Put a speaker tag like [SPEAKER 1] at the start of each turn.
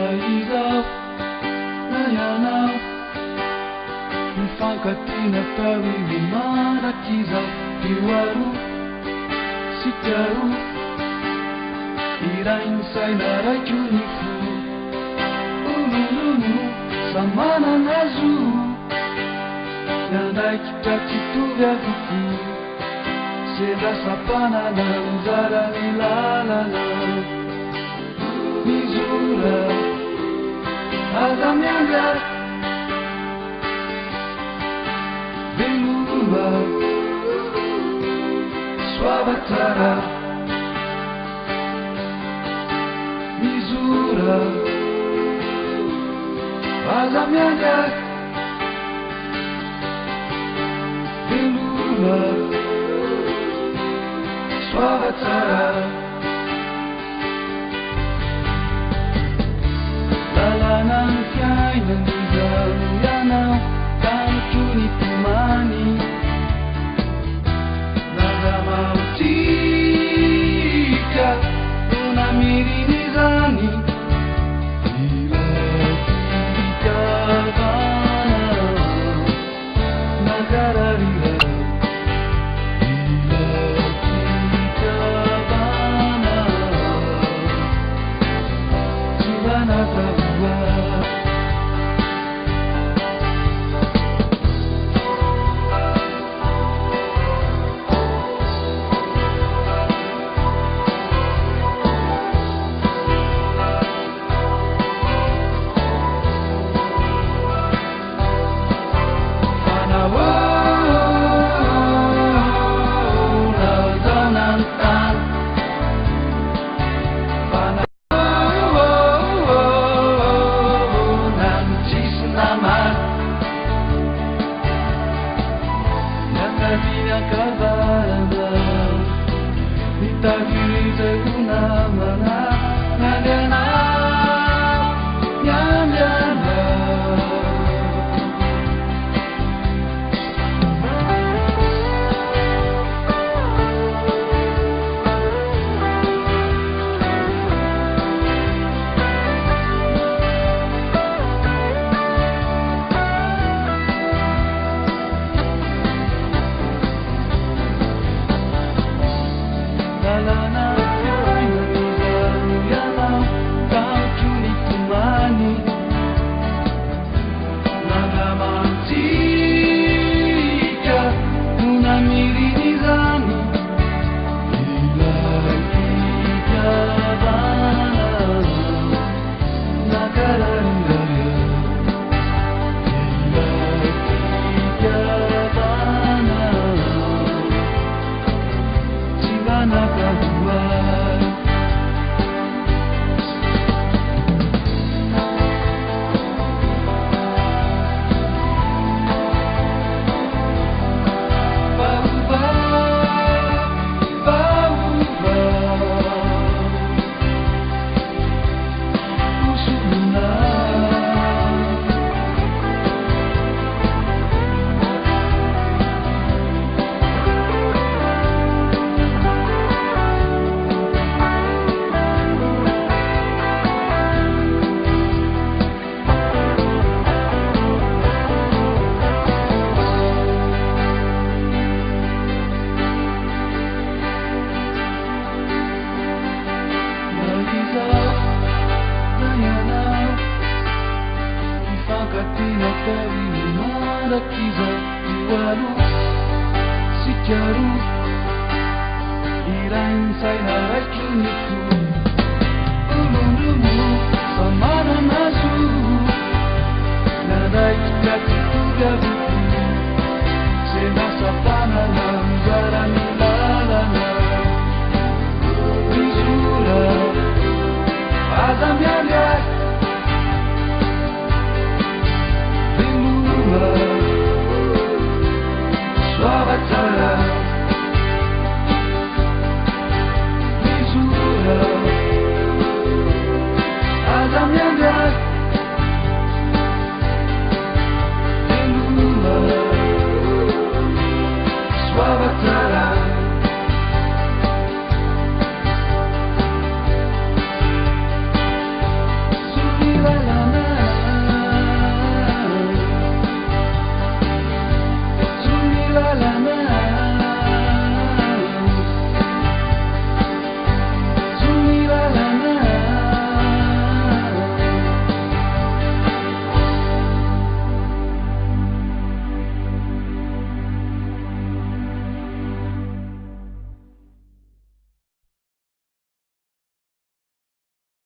[SPEAKER 1] Naisap nayanap mifankaty natao ny manaky izao io sy tiaro iray ny saina raiky ny fo ololono samy manana azo nyandraikitra tsy tovy avoko sendra sampanana mizara ny lalana mizora aza miangaty veloma soava tsara mizora aza miangaty veloma soava tsara lalana ny fiainany izano ianao tamiko ny tomany nazamaotika tona miriny izany ilay fikavana nakararira ilay fikavana tsy vanatavoa Samana nasu, nadai kita tutup